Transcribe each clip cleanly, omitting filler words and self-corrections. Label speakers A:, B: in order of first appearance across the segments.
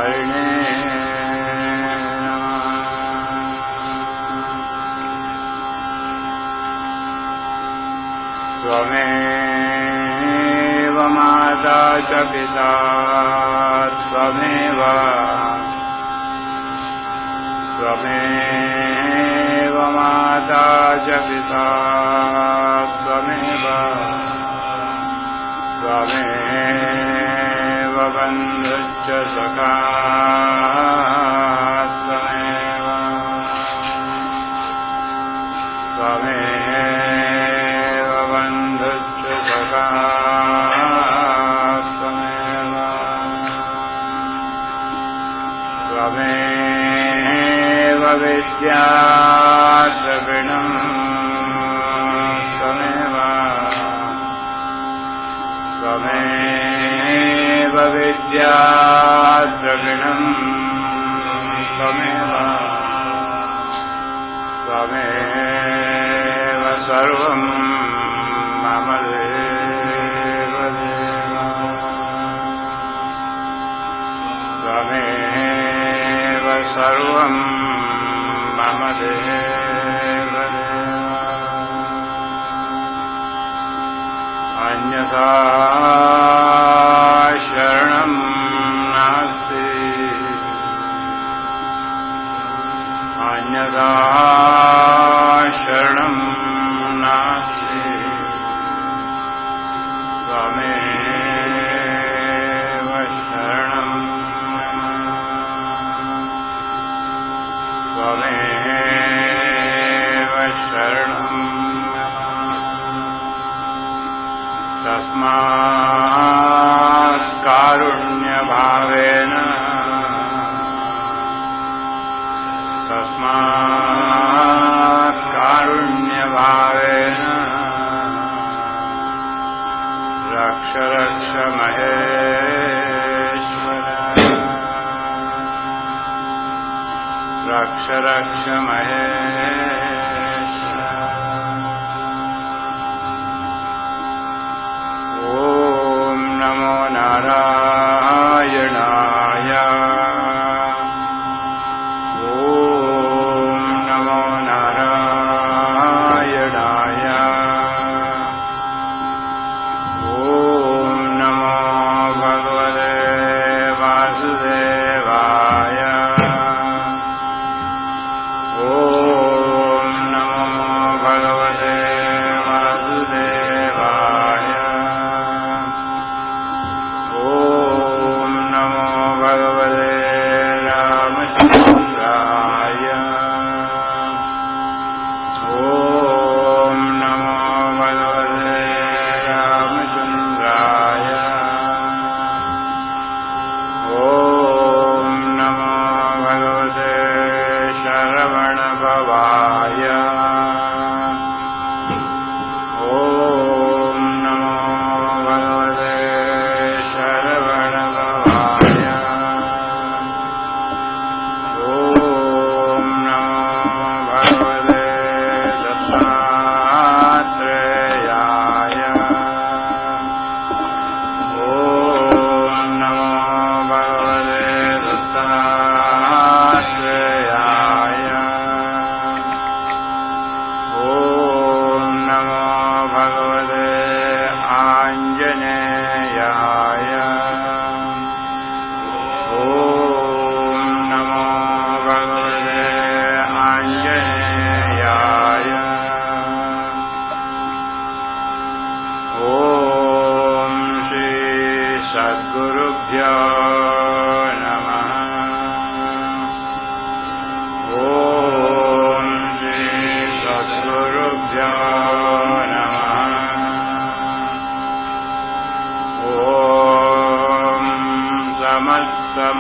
A: कारिणे त्वमेव माता च पिता त्वमेव माता च पिता त्वमेव बन्धुश्च सखा त्वमेव बन्धुश्च सखा त्वमेव विद्या द्रविणम् त्वमेव विद्या द्रविणम् त्वमेव सर्वं मम देव त्वमेव सर्वं मम देव अन्यथा शरणं नास्ति अन्यथा शरणं नास्ति त्वमेव शरणं त्वमेव शरणं तस्मात् कारुण्यभावेन रक्ष रक्ष महेश्वर रक्ष रक्ष महेश्वर ॐ नमो नारायणाय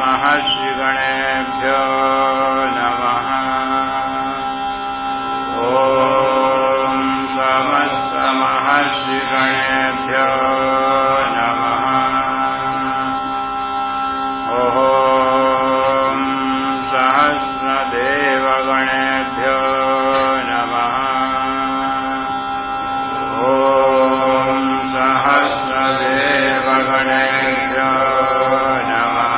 A: महर्षिगणेभ्यो नमः। ॐ समस्त महर्षिगणेभ्यो नमः। ॐ सहस्रदेवगणेभ्यो नमः। ॐ सहस्रदेवगणेभ्यो नमः।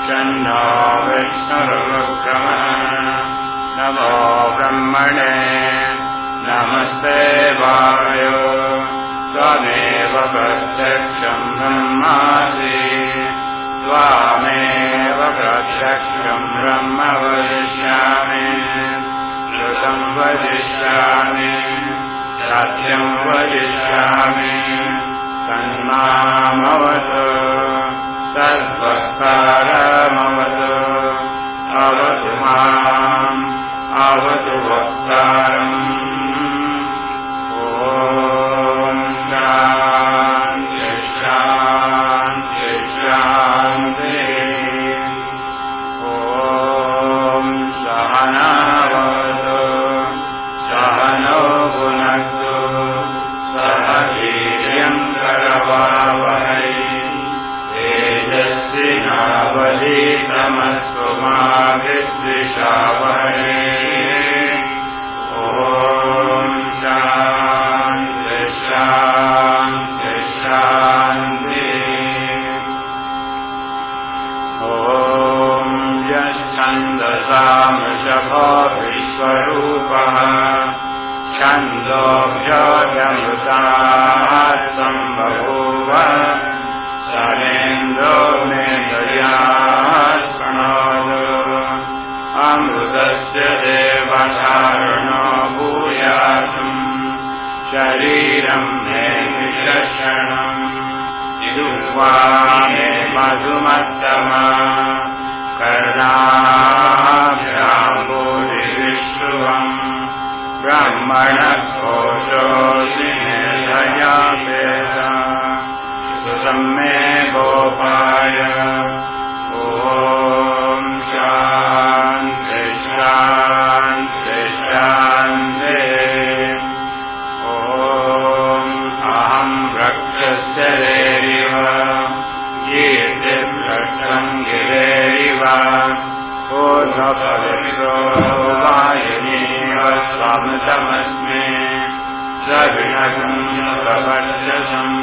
A: शन्नो विष्णुरुक्रमः नमो ब्रह्मणे नमस्ते वायो त्वमेव प्रत्यक्षम् ब्रह्मासि त्वामेव प्रत्यक्षम् ब्रह्म वदिष्यामि श्रुतम् वदिष्यामि सत्यम् वदिष्यामि तन्मामवतु तद्वक्तारमवतु अवतु माम् अवतु वक्तारम् ॐ शान्ति शान्ति शान्तिः ॐ सहनावतु सहनौ भुनक्तु सह वीर्यम् करवावहै तेजस्विनावधीतमस्तु मा विद्विषावहै ॐ शान्ति शान्ति शान्तिः ॐ यच्छन्दसामशभो विश्वरूपः छन्दोभ्योऽयमृतात् सम्बभूव सरेन्द्रो मेधयात् प्रणोदो अमृतस्य देवधारणो भूयासुम् शरीरम् मे विशर्षणम् जिह्वा मे मधुमत्तमा कर्णाभ्याम्बोधिविश्रुवम् ब्राह्मणघोषोऽसि मेधया वेदा सुतम् मे गोपाय ॐ शान्ति शान्ति शान्तिः ॐ अहम् वृक्षस्य रेरिव कीर्तिभ्रष्टम् गिरेरिव ऊर्ध्वपवित्रो वायुनीव स्वमृतमस्मि सविनघम् प्रवर्चसम्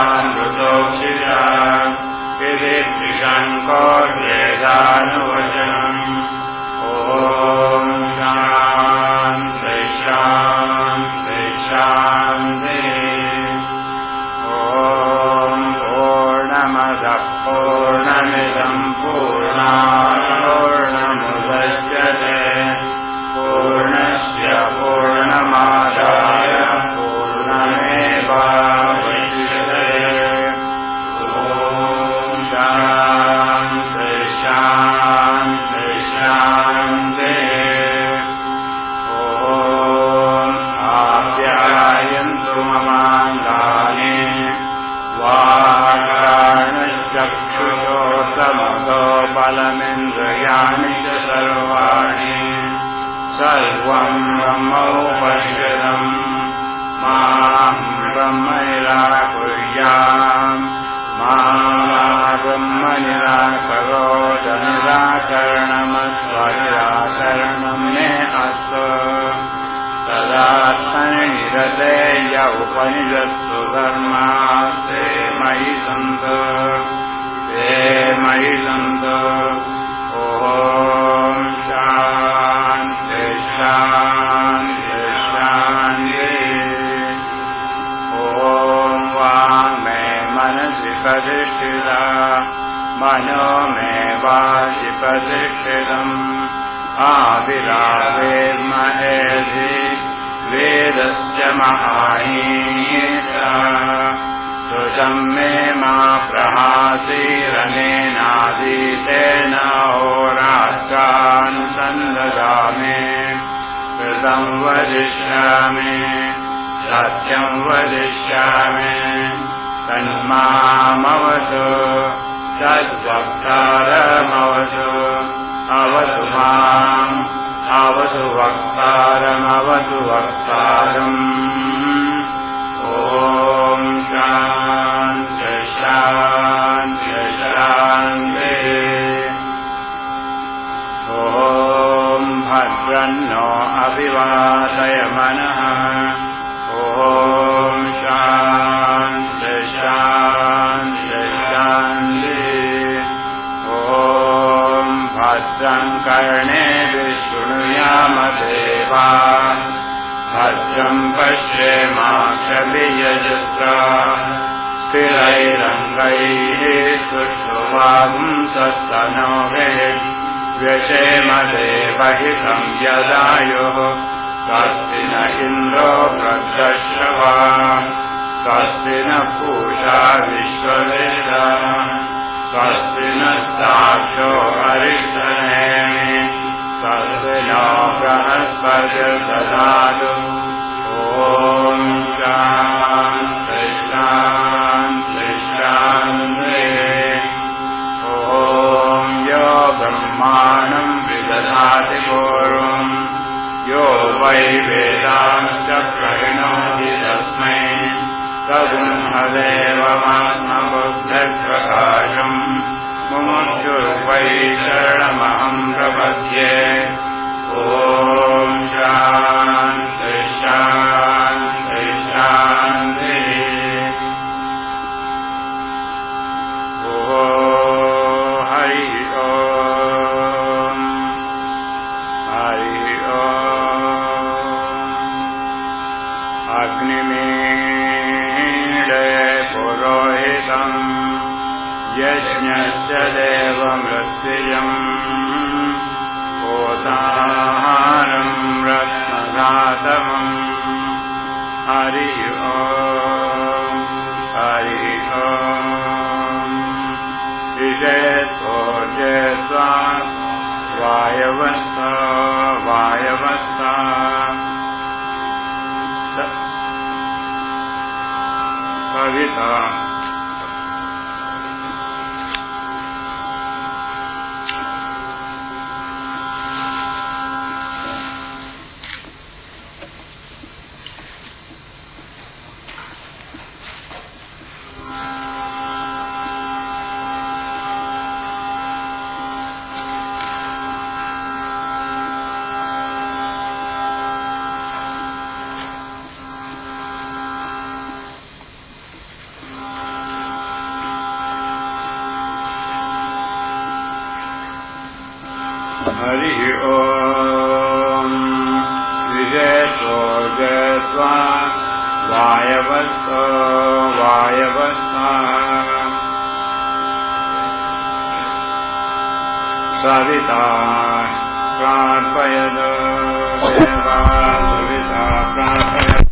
A: सुमेधामृतोक्षिता विधित्रिशङ्कोर्वेदानुवचनम् ॐ शान्ति शान्ति शान्तिः ॐ पूर्णमदः पूर्णमिदम् पूर्णात् पूर्णमुदच्यते पूर्णस्य पूर्णमादाय पूर्णमेवावशिष्यते ॐ शान्ति शान्ति शान्तिः ॐ आप्यायन्तु ममाङ्गानि वाक्प्राणश्चक्षुषोऽसमतो बलमिन्द्रियाणि च सर्वाणि सर्वम् ब्रह्मोपनिषदम् माम् ब्रह्म निराकुर्याम् मा ब्रह्म निराकरोत् निराकरणमस्वनिराकरणम् मे अस्तु तदात्मनिरते य उपनिषत्सु धर्मास्ते मयि सन्तु ते मयि सन्तु ॐ शान्ति शान्ति शान्तिः ॐ वाङ् मे मनसि प्रतिष्ठिता मनो मे वाचि प्रतिष्ठितम् आविरावेर्महेधि वेदस्य महाहीता श्रुतम् मे मा प्रहासीरनेनादीतेन होरात्रानुसन्दधामि कृतम् वदिष्यामि सत्यम् वदिष्यामि तन्मामवतु तद्वक्तारमवतु अवतु माम् अवतु वक्तारमवतु वक्तारम् ॐ शान्ति शान्ति शान्तिः ॐ भद्रन्नो अभिवादयमनः ॐ शान्ति शान्ति शान्तिः भद्रं कर्णेभिः शृणुयाम देवाः भद्रं पश्येमाक्षभिर्यजत्राः स्थिरैरङ्गैः सुष्ठुवागुंसस्तनोभिः व्यशेम देवहितं यदायुः स्वस्ति न इन्द्रो वृद्धश्रवाः स्वस्ति न पूषा विश्ववेदाः स्वस्ति नस्ताक्षो अरिष्टनेमि स्वस्ति नो बृहस्पतिर्दधातु ॐ शान्ति शान्ति शान्तिः ॐ यो ब्रह्माणं विदधाति पूर्वं यो वै वेदांश्च प्रणोति तस्मै तद्ब्रह्मदेवमात्मबुद्धिप्रकाशम् मुमुक्षुर्वै शरणमहं प्रपद्ये ॐ शान्ति शान्ति शान्तिः ॐ हरि ओम् हरि ओम् अग्निमीळे पुरोहितं यज्ञस्य देवमृत्युजम् होताहारं रत्नघातमम् हरि ओम् हरि ओम् विषयत्वोर्जयत्वा वायवस्था वायवस्था कविता हरि ओम् विजयत्वा वायवस्थो वायवस्था सविता प्रार्पयद देवा सविता प्रार्पयद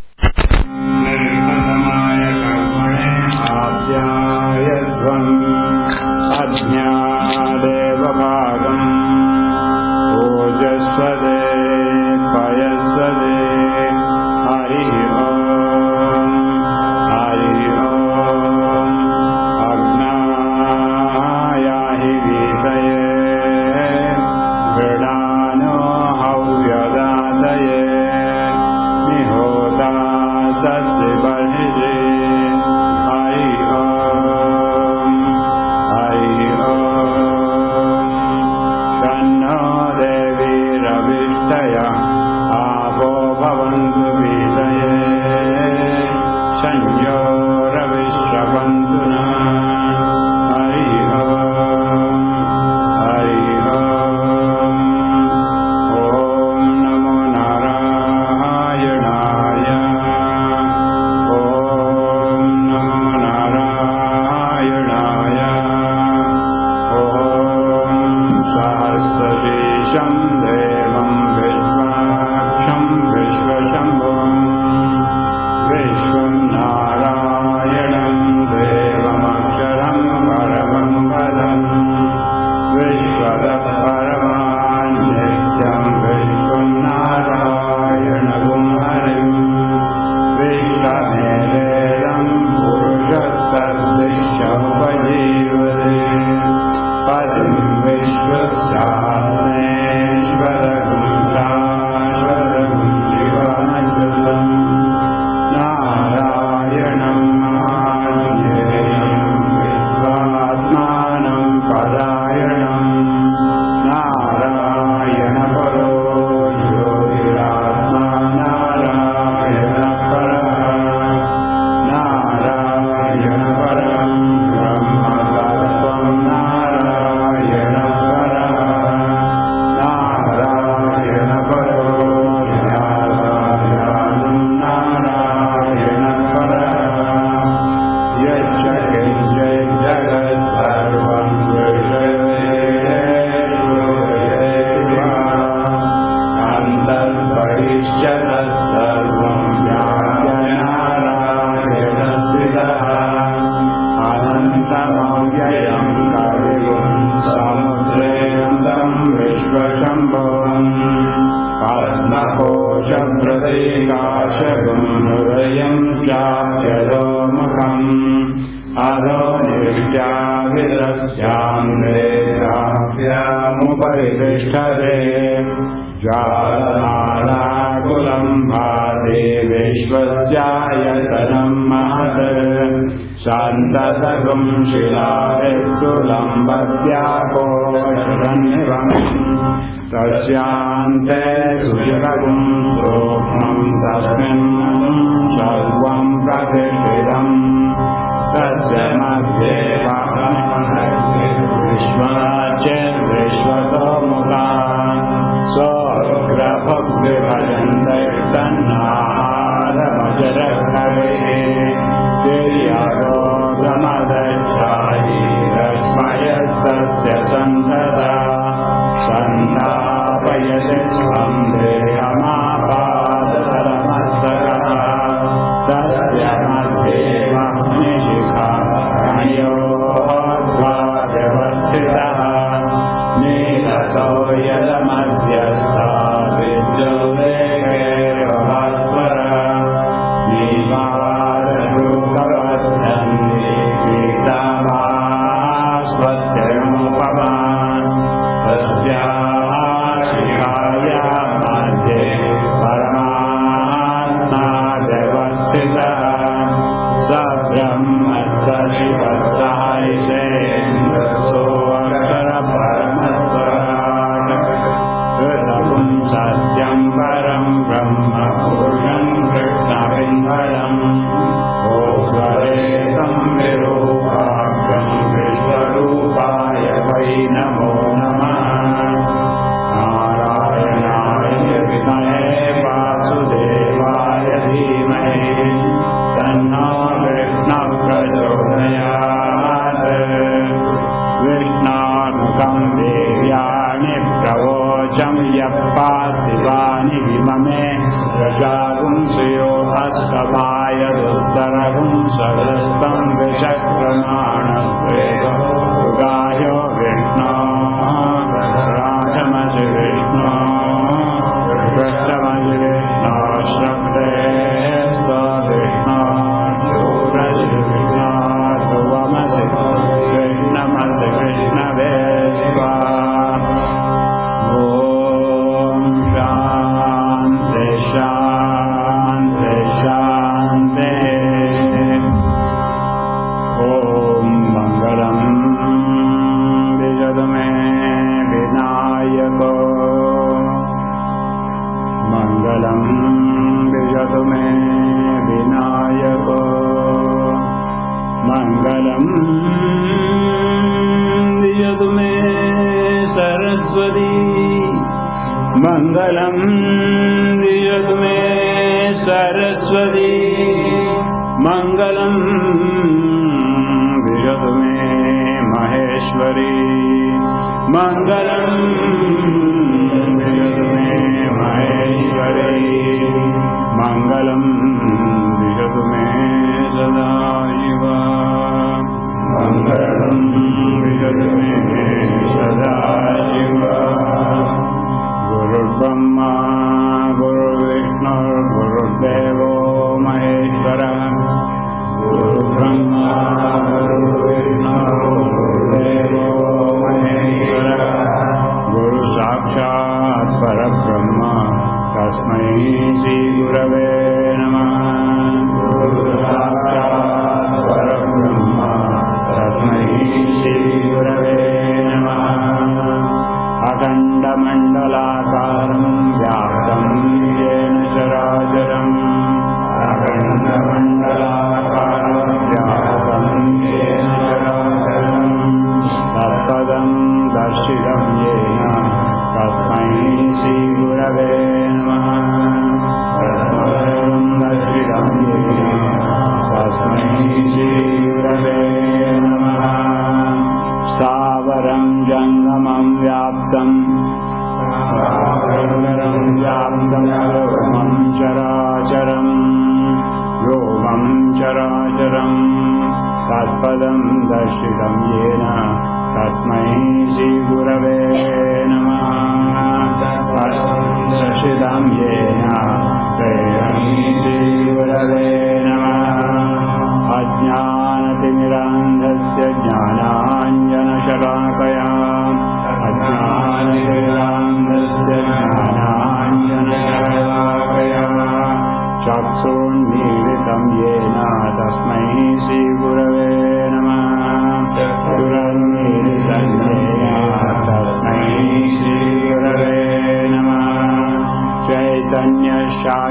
A: निर्मलमाय कर्मणे आप्यायध्वम् अज्ञादेवभागम् ओजस्वदे पयस्वदे हरि ओम् हरि ओम् अग्नायाहि वीतये मृडानो हव्यदातये निहोता चाप्यधोमुखम् अधो नित्याभिरस्यामुपरि तिष्ठते ज्वालनाकुलम् भाति विश्वस्यायतनम् महत् शान्तसगुं शिलाविद्युलम्बत्याकोशनिवम् तस्यान्ते सुशिरगुं सूक्ष्मं तस्मिन् सर्वं प्रतिष्ठितम् तस्य मध्ये विश्वतोमुखान् सोऽग्रभुग्विभजन्तन्नाहारमजरकवे तिर्यरोगमदच्छायी रश्मयस्तस्य सन्तता सन्तापयति स्वं देहमापादतलमस्तकः तस्य मध्ये महनिशिखा अयोध्वाव्यवस्थितः नीलतो यदमध्यस्था विद्युल्लेखेर्भास्वर नीवाररूपवत्सन्नि पीताभास्वत्यमुपमा तस्याः शिखायाः मध्ये परमात्मा व्यवस्थितः स ब्रह्मस्य शिवसायिषेन्द्रसोऽक्षरपरमस्वराट् कृतपुं सत्यं परं ब्रह्म पुरुषं कृष्णबिम्बरम् ओस्वरेतं विरूपाक्षं विश्वरूपाय वै नमो नमः नारायणाय विद्महे वासुदेवाय धीमहि तन्नो कृष्णः प्रचोदयात् विष्णानुकं देव्यानि प्रवोचं यः पार्थिवानि विममे प्रजागुंसयो हस्तमाय दुत्तरगुं सदस्तं विचक्रमाणस्वेगायो विष्णो राजमसि विष्णो कृष्णमसि विष्णो श्रद्धे स्वविष्णो शूरसि विष्णो ध्रुवमसि कृष्णमसि कृष्णवे स्वा ॐ शान्ति शान्ति शान्ति ॐ मङ्गलं विजतु मे विनायको मङ्गलं विजतु मे विनायको मङ्गलं विजतु मे सरस्वती मङ्गलं विजतु मे सरस्वती मङ्गलं विजतु मे महेश्वरी मङ्गलं विजतु मे महेश्वरी मङ्गलं विजतु मे सदाशिवा मङ्गलं विजतु मे सदाशिवा गुरुर्ब्रह्मा गुरुर्विष्णुर्गुरुर्देवो महेश्वरः गुरुर्ब्रह्मा गुरुर्विष्णुर्गुरुर्देवो महेश्वरः गुरुसाक्षात् परब्रह्म तस्मै श्रीगुरवे नमः गुरुसाक्षात् परब्रह्म तस्मै श्रीगुरवे नमः अखण्डमण्डलाकारं व्याप्तं येन चराचरम् अखण्डमण्डलाकारं व्याप्तं येन चराचरम् तत्पदं दर्शितं येन तस्मै श्रीगुरवे नमः तत्पदं दर्शितं येन तस्मै श्रीगुरवे नमः स्थावरं जङ्गमं व्याप्तं व्योमं चराचरं व्योमं चराचरं तत्पदं दर्शितं येन तस्मै श्रीगुरवे नमः दर्शितं येन तस्मै श्रीगुरवे नमः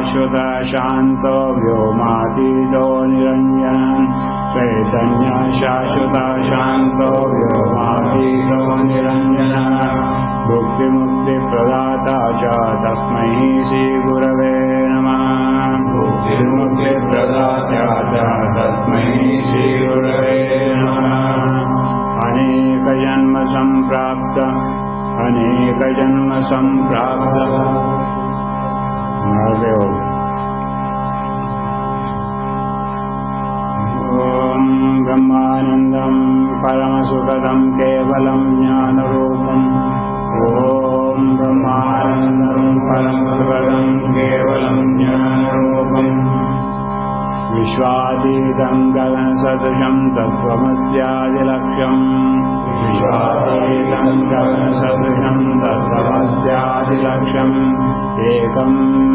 A: शाश्वत शांतो व्योमातीतो निरंजन चैतन्य शाश्वत शांतो व्योमातीतो निरंजन भुक्ति मुक्ति प्रदाता च तस्मै श्री गुरवे नमः भुक्ति मुक्ति प्रदाता च तस्मै श्री गुरवे नमः अनेक जन्म संप्राप्त ओम ब्रह्मानंदं परमसुखदं केवलं ज्ञानरूपम् ओम ब्रह्मानंदं परमसुखदं केवलं ज्ञानरूपम् विश्वातीतं गगनसदृशं तत्त्वमस्यादिलक्ष्यम् विश्वातीतं गगनसदृशं तत्त्वमस्यादिलक्ष्यम् एकं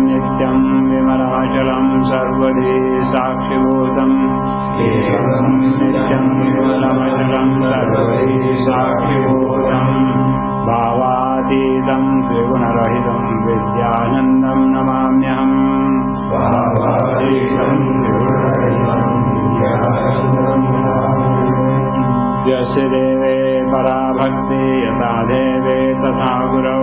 A: नित्यं विमलाचलं सर्वदि साक्षिभूतम् एकं नित्यं विमलाचलं सर्वदि साक्षिभूतम् भावातीतं त्रिगुणरहितं विद्यानन्दं नमाम्यहम् भावातीतं त्रिगुणरहितं विद्यानन्दं नमाम्यहम् यस्य देवे पराभक्ति यथा देवे तथा गुरौ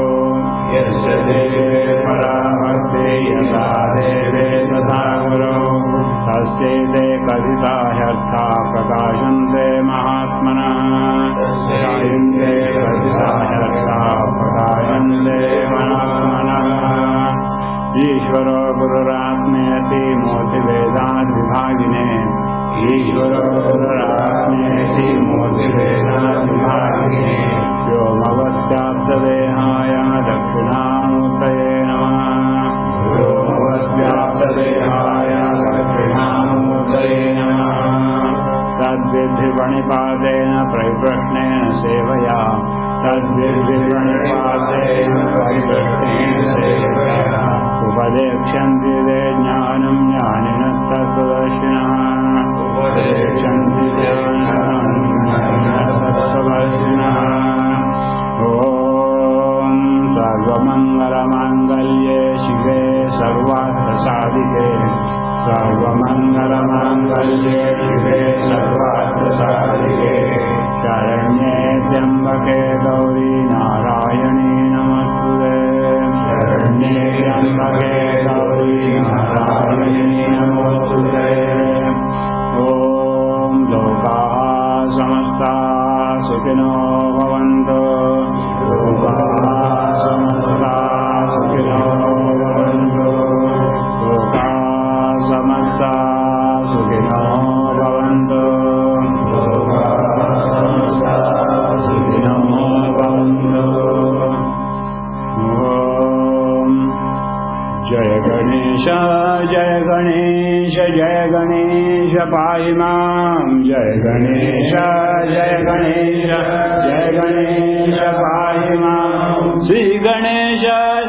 A: यस्य देवे पराभक्ति यथा देवे तथा गुरौ तस्यैते कथिता ह्यर्था प्रकाशन्ते महात्मनः तस्यैते कथिता ह्यर्था प्रकाशन्ते महात्मनः ईश्वरो गुरुरात्मेति मूर्तिभेदाद् विभागिने ईश्वरो गुरुरात्मेति मूर्तिभेदाद् विभागिने व्योमवद्व्याप्तदेहाय दक्षिणामूर्तये नमः व्योमवद्व्याप्तदेहाय दक्षिणामूर्तये नमः तद्विद्धि प्रणिपातेन परिप्रश्नेन सेवया तद्विद्धि प्रणिपातेन परिप्रश्नेन सेवया उपदेक्ष्यन्ति ते ज्ञानं ज्ञानिनस्तत्त्वदर्शिनः उपदेक्ष्यन्ति ते ज्ञानं ज्ञानिनस्तत्त्वदर्शिनः ॐ सर्वमङ्गलमाङ्गल्ये शिवे सर्वार्थसाधिके सर्वमङ्गलमाङ्गल्ये शिवे सर्वार्थसाधिके शरण्ये त्र्यम्बके गौरी नारायणी नमस्तुते शरण्ये त्र्यम्बके गौरी नारायणी नमोस्तुते ॐ लोकाः समस्ताः सुखिनो भवन्तु लोकाः समस्ताः सुखिनो भवन्तु लोकाः समस्ताः सुखिनो भवन्तु लोकाः समस्ताः सुखिनो भवन्तु जय गणेश जय गणेश जय गणेश पाहि मां जय गणेश जय गणेश जय गणेश पाहि मां श्री गणेश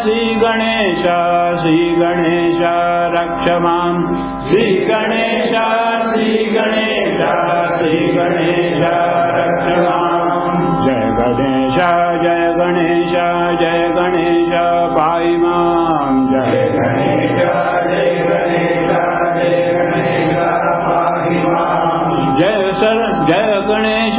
A: श्री गणेश श्री गणेश रक्ष मां श्री गणेश श्री गणेश श्री गणेश रक्ष मां जय गणेश जय गणेश जय गणेश पाहि मां जय गणेश जय गणेश जय गणेश पाहि मां जय गणेश जय गणेश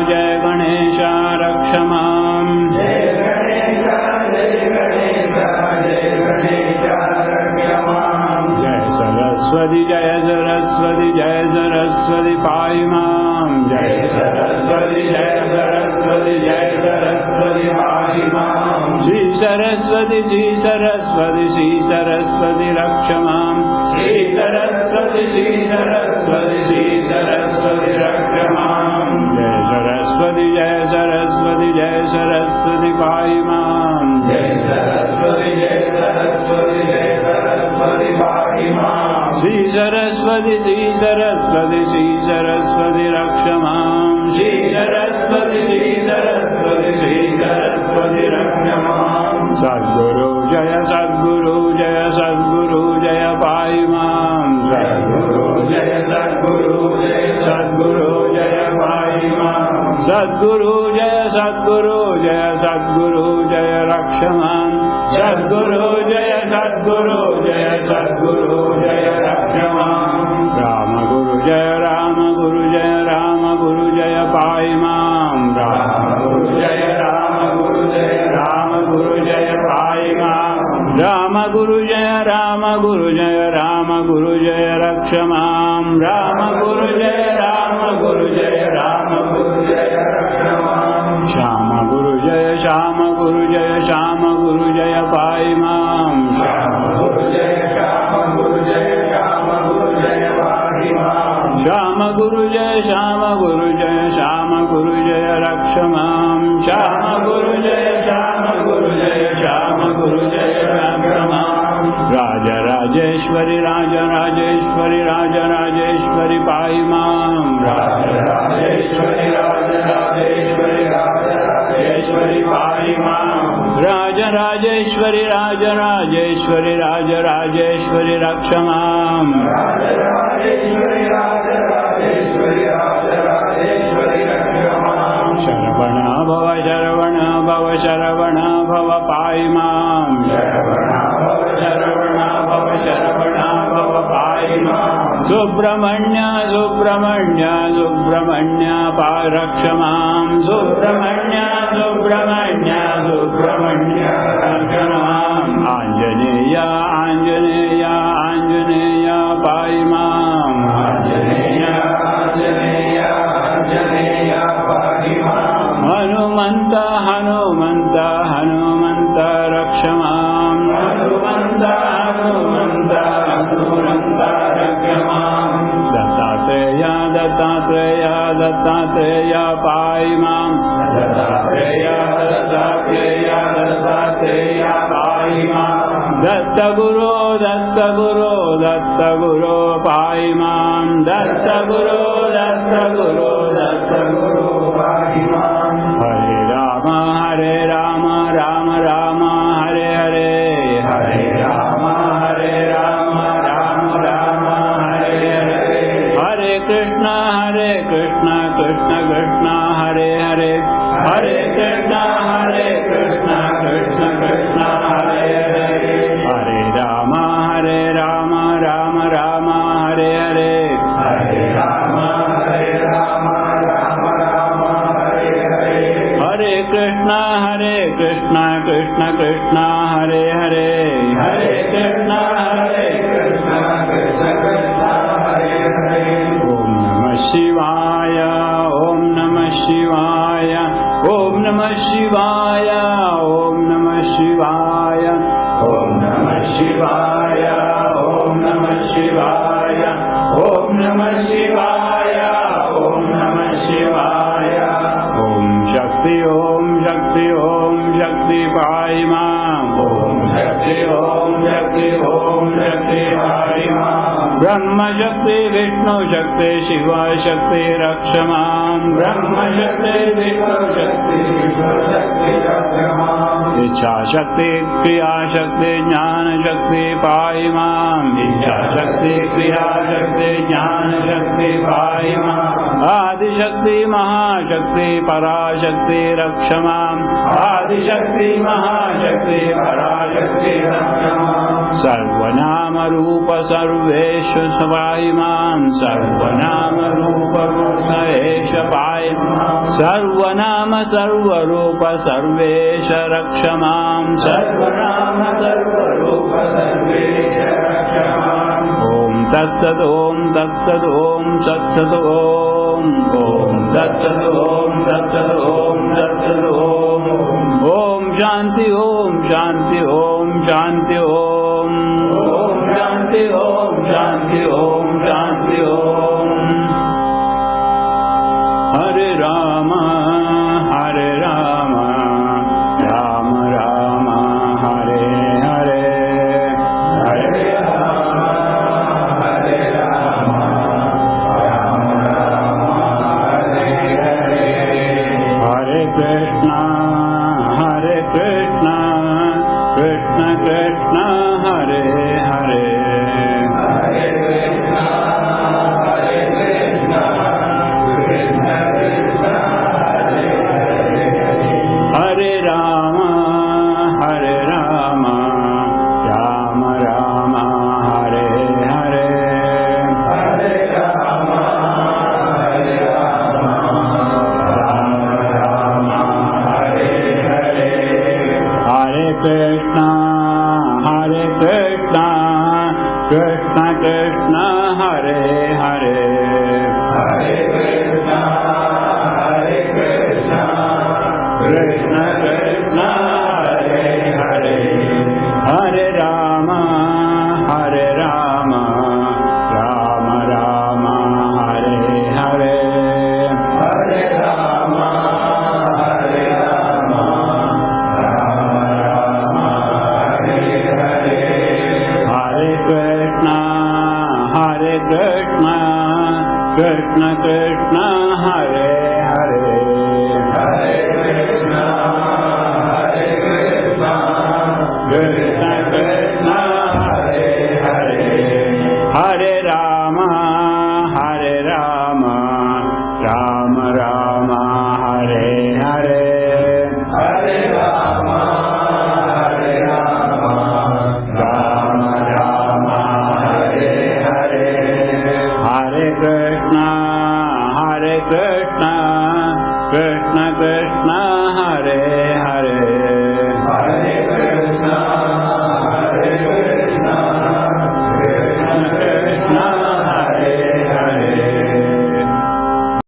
A: जय गणेश रक्ष मां जय गणेश जय गणेश जय गणेश रक्ष मां जय सरस्वती पाहि मां जय सरस्वती पाहि मां श्री सरस्वती रक्ष मां श्री सरस्वती रक्ष मां जय सरस्वती पाहि मां जय सरस्वती पाहि मां श्री सरस्वती रक्ष मां श्री सरस्वती रक्ष मां सद्गुरु जय पाहि मां सद्गुरु जय पाहि मां सद्गुरु जय सद्गुरु जय सद्गुरु जय रक्ष मां सद्गुरु जय सद्गुरु जय सद्गुरु जय रक्ष मां राम गुरु जय राम गुरु जय राम गुरु जय पाहि मां राम गुरु जय राम गुरु जय राम गुरु जय पाहि मां राम गुरु जय राम गुरु जय राम गुरु जय रक्ष मां राम गुरु जय राम गुरु जय राम गुरु जय रक्ष मां श्याम गुरु जय श्याम गुरु जय श्याम गुरु जय पाहि मां श्याम गुरु जय श्याम गुरु जय श्याम गुरु जय पाहि मां श्याम गुरु जय श्याम गुरु जय श्याम गुरु जय रक्ष मां श्याम गुरु जय श्याम गुरु जय श्याम गुरु जय रक्ष मां राजराजेश्वरी राजराजेश्वरी राजराजेश्वरी पाहि मां राजराजेश्वरी राजराजेश्वरी राजराजेश्वरी पाहि मां राजराजेश्वरी राजराजेश्वरी राजराजेश्वरी रक्ष मां राजराजेश्वरी राजराजेश्वरी राजराजेश्वरी रक्ष मां शरवण भव शरवण भव शरवण भव पाहि मां शरवण भव शरवण भव शरवण भव पाहि मां सुब्रह्मण्य सुब्रह्मण्य सुब्रह्मण्य रक्ष मां सुब्रह्मण्य सुब्रह्मण्य सुब्रह्मण्य रक्ष मां आंजनेय आंजनेय आंजनेय पाहि मां आंजनेय आंजनेय आंजनेय पाहि मां हनुमन्त हनुमन्त हनुमन्त रक्ष मां हनुमन्त हनुमन्त हनुमन्त रक्ष मां दत्तात्रेय दत्तात्रेय दत्तात्रेय पाहि मां दत्तात्रेय दत्तात्रेय दत्तात्रेय पाहि मां दत्तगुरो दत्तगुरो दत्तगुरो पाहि मां दत्तगुरो दत्तगुरो दत्तगुरो पाहि मां हरे राम राम राम हरे हरे हरे राम राम राम हरे हरे हरे कृष्ण कृष्ण कृष्ण हरे हरे हरे कृष्ण कृष्ण कृष्ण हरे हरे हरे राम राम राम हरे हरे हरे राम राम राम हरे हरे हरे कृष्ण कृष्ण कृष्ण हरे हरे हरे कृष्ण कृष्ण कृष्ण हरे हरे ओम नमः शिवाय ओम नमः शिवाय ओम नमः शिवाय ओम नमः शिवाय ओम नमः शिवाय ओम नमः शिवाय ओम नमः शिवाय ओम नमः शिवाय ओम शक्ति पाहि मां ओम शक्ति पाहि मां ब्रह्म शक्ति विष्णु शक्ति शिव शक्ति रक्ष मां ब्रह्म शक्ति विष्णु शक्ति शिव शक्ति रक्ष मां इच्छा शक्ति क्रिया शक्ति ज्ञान शक्ति पाहि मां इच्छा शक्ति क्रिया शक्ति ज्ञान शक्ति पाहि मां आदिशक्ति महाशक्ति पराशक्ति रक्ष मां आदिशक्ति महाशक्ति पराशक्ति रक्ष मां सर्वनाम रूप सर्वेश पाहि मां सर्वनाम रूप सर्वेश पाहि मां सर्वनाम सर्वरूप सर्वेश रक्ष मां सर्वनाम सर्वरूप सर्वेश रक्ष मां ओम तत्सत् ओम तत्सत् ओम तत्सत् ओम तत्सत् ओम तत्सत् ओम तत्सत् ओम ओम शांति ओम शांति ओम शांति ओम शांति ओम शांति ओम शांति ओम हरे राम राम राम हरे हरे हरे राम राम राम हरे हरे हरे कृष्ण कृष्ण कृष्ण हरे हरे हरे कृष्ण कृष्ण कृष्ण कृष्ण कृष्ण हरे हरे
B: हरे कृष्ण
A: कृष्ण कृष्ण हरे हरे हरे राम